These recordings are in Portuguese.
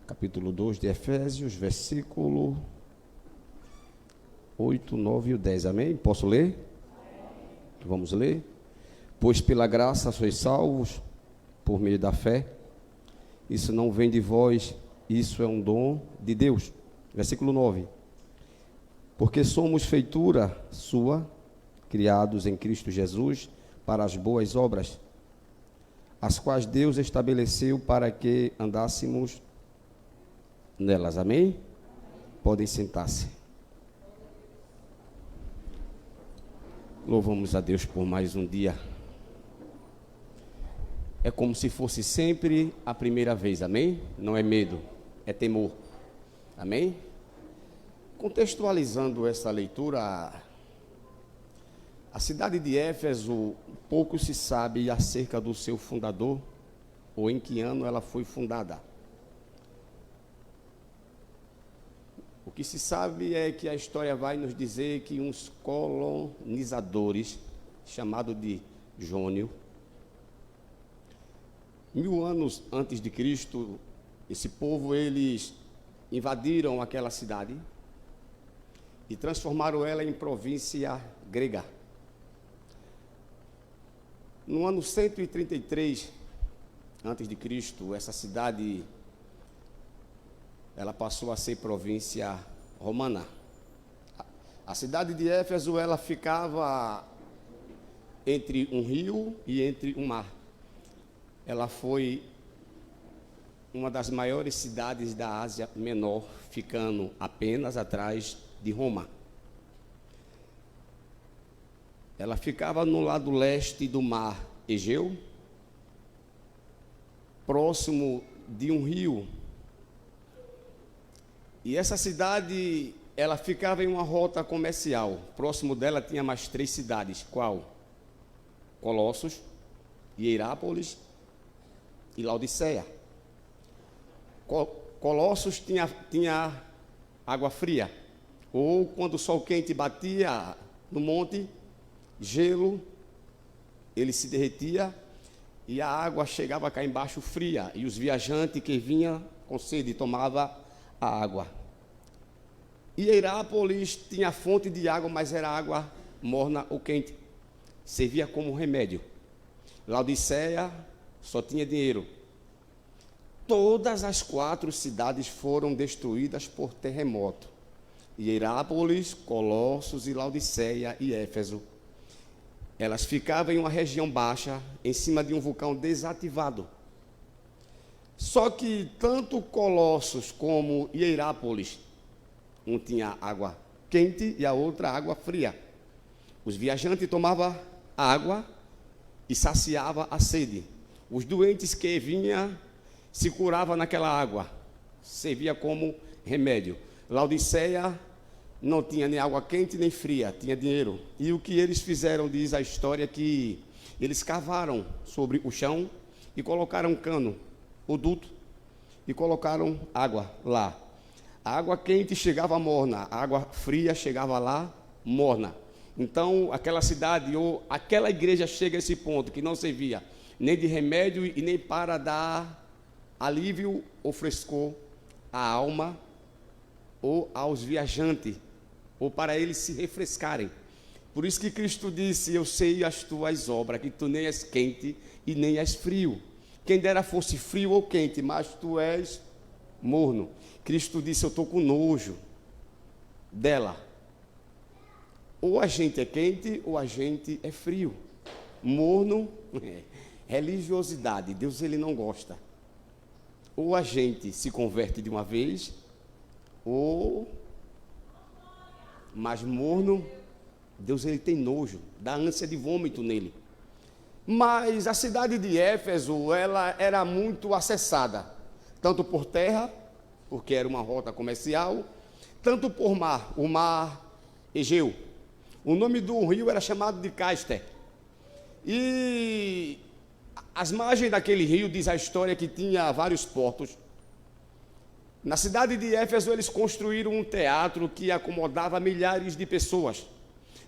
capítulo 2 de Efésios, versículo 8, 9 e o 10, amém? Posso ler? Vamos ler. Pois pela graça sois salvos, por meio da fé. Isso não vem de vós, isso é um dom de Deus. Versículo 9. Porque somos feitura sua, criados em Cristo Jesus, para as boas obras, as quais Deus estabeleceu para que andássemos nelas, amém? Podem sentar-se. Louvamos a Deus por mais um dia. É como se fosse sempre a primeira vez, amém? Não é medo, é temor, amém? Contextualizando essa leitura, a cidade de Éfeso, pouco se sabe acerca do seu fundador, ou em que ano ela foi fundada. O que se sabe é que a história vai nos dizer que uns colonizadores, chamados de Jônio, 1000 anos antes de Cristo, esse povo, eles invadiram aquela cidade e transformaram ela em província grega. No ano 133 antes de Cristo, essa cidade, ela passou a ser província romana. A cidade de Éfeso, ela ficava entre um rio e entre um mar. Ela foi uma das maiores cidades da Ásia Menor, ficando apenas atrás de Roma. Ela ficava no lado leste do mar Egeu, próximo de um rio. E essa cidade, ela ficava em uma rota comercial. Próximo dela tinha mais 3 cidades. Qual? Colossos, Hierápolis e Laodiceia. Colossos tinha água fria, ou quando o sol quente batia no monte, gelo, ele se derretia e a água chegava cá embaixo fria, e os viajantes que vinham com sede tomavam a água. Hierápolis tinha fonte de água, mas era água morna ou quente, servia como remédio. Laodiceia só tinha dinheiro. Todas as 4 cidades foram destruídas por terremoto. Hierápolis, Colossos e Laodiceia e Éfeso. Elas ficavam em uma região baixa, em cima de um vulcão desativado. Só que tanto Colossos como Hierápolis, um tinha água quente e a outra água fria. Os viajantes tomavam água e saciavam a sede. Os doentes que vinham se curavam naquela água, servia como remédio. Laodiceia não tinha nem água quente nem fria, tinha dinheiro. E o que eles fizeram, diz a história, que eles cavaram sobre o chão e colocaram um cano, o duto, e colocaram água lá. A água quente chegava morna, a água fria chegava lá morna. Então, aquela cidade ou aquela igreja chega a esse ponto que não servia nem de remédio e nem para dar alívio ou frescor à alma ou aos viajantes, ou para eles se refrescarem. Por isso que Cristo disse: eu sei as tuas obras, que tu nem és quente e nem és frio. Quem dera fosse frio ou quente, mas tu és morno. Cristo disse: eu estou com nojo dela. Ou a gente é quente ou a gente é frio. Morno, religiosidade, Deus ele não gosta. Ou a gente se converte de uma vez, ou mais morno, Deus ele tem nojo, dá ânsia de vômito nele. Mas a cidade de Éfeso, ela era muito acessada, tanto por terra, porque era uma rota comercial, tanto por mar, o mar Egeu. O nome do rio era chamado de Cáster. E as margens daquele rio, diz a história, que tinha vários portos. Na cidade de Éfeso, eles construíram um teatro que acomodava milhares de pessoas.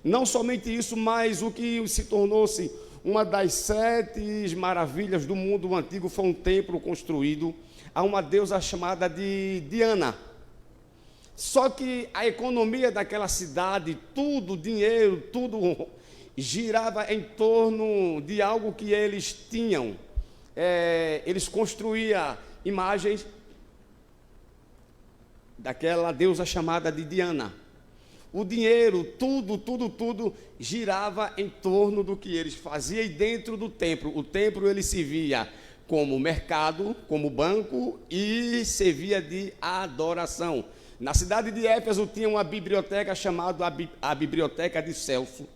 Não somente isso, mas o que se tornou-se uma das 7 maravilhas do mundo antigo foi um templo construído a uma deusa chamada de Diana. Só que a economia daquela cidade, tudo, dinheiro, tudo girava em torno de algo que eles tinham. Eles construíam imagens daquela deusa chamada de Diana. O dinheiro, tudo girava em torno do que eles faziam. E dentro do templo, o templo ele servia como mercado, como banco e servia de adoração. Na cidade de Éfeso tinha uma biblioteca chamada a Biblioteca de Celso.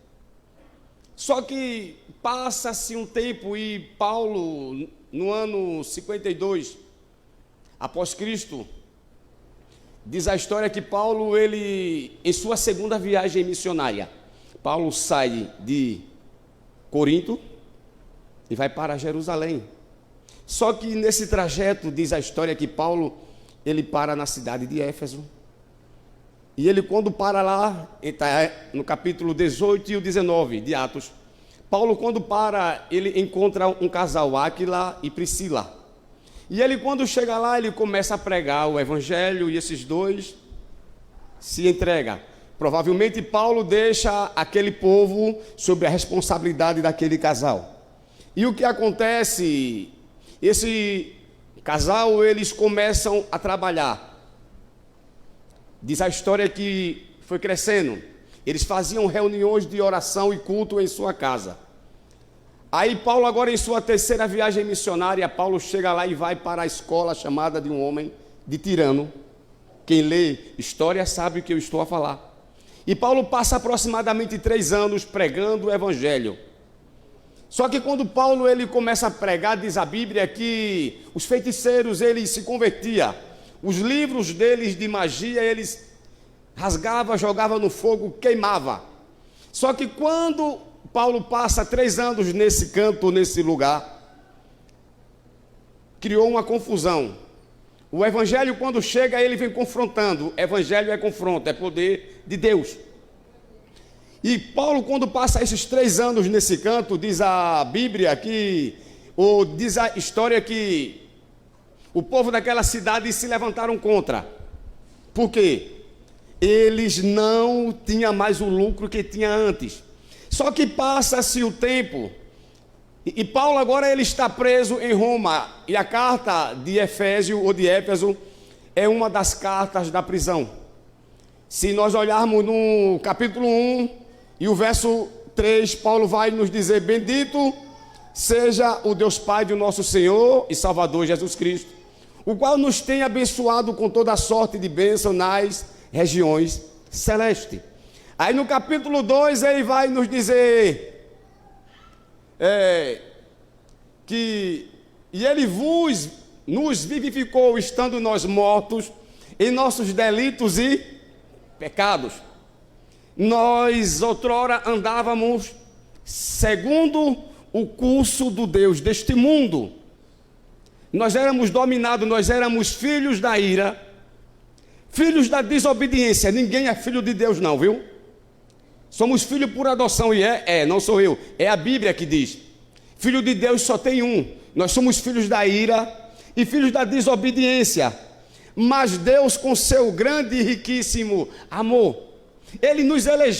Só que passa-se um tempo e Paulo, no ano 52 após Cristo, diz a história que Paulo, ele, em sua segunda viagem missionária, Paulo sai de Corinto e vai para Jerusalém. Só que nesse trajeto, diz a história que Paulo, ele para na cidade de Éfeso. E ele, quando para lá, está no capítulo 18 e o 19 de Atos, Paulo, quando para, ele encontra um casal, Áquila e Priscila. E ele, quando chega lá, ele começa a pregar o evangelho e esses dois se entregam. Provavelmente Paulo deixa aquele povo sob a responsabilidade daquele casal. E o que acontece? Esse casal, eles começam a trabalhar. Diz a história que foi crescendo. Eles faziam reuniões de oração e culto em sua casa. Aí Paulo, agora em sua terceira viagem missionária, Paulo chega lá e vai para a escola chamada de um homem de Tirano. Quem lê história sabe o que eu estou a falar. E Paulo passa aproximadamente 3 anos pregando o evangelho. Só que quando Paulo ele começa a pregar, diz a Bíblia que os feiticeiros eles se convertiam. Os livros deles de magia eles rasgavam, jogavam no fogo, queimavam. Só que quando Paulo passa 3 anos nesse canto, nesse lugar, criou uma confusão. O evangelho, quando chega, ele vem confrontando. Evangelho é confronto, é poder de Deus. E Paulo, quando passa esses 3 anos nesse canto, diz a Bíblia que, ou diz a história que o povo daquela cidade se levantaram contra. Por quê? Eles não tinham mais o lucro que tinha antes. Só que passa-se o tempo, e Paulo agora ele está preso em Roma, e a carta de Efésio ou de Éfeso é uma das cartas da prisão. Se nós olharmos no capítulo 1 e o verso 3, Paulo vai nos dizer: bendito seja o Deus Pai do nosso Senhor e Salvador Jesus Cristo, o qual nos tem abençoado com toda sorte de bênção nas regiões celestes. Aí no capítulo 2 ele vai nos dizer que ele nos vivificou estando nós mortos em nossos delitos e pecados. Nós outrora andávamos segundo o curso do Deus deste mundo. Nós éramos dominados, nós éramos filhos da ira, filhos da desobediência. Ninguém é filho de Deus não, viu? Somos filhos por adoção, e não sou eu, é a Bíblia que diz. Filho de Deus só tem um. Nós somos filhos da ira e filhos da desobediência. Mas Deus, com seu grande e riquíssimo amor, Ele nos elegeu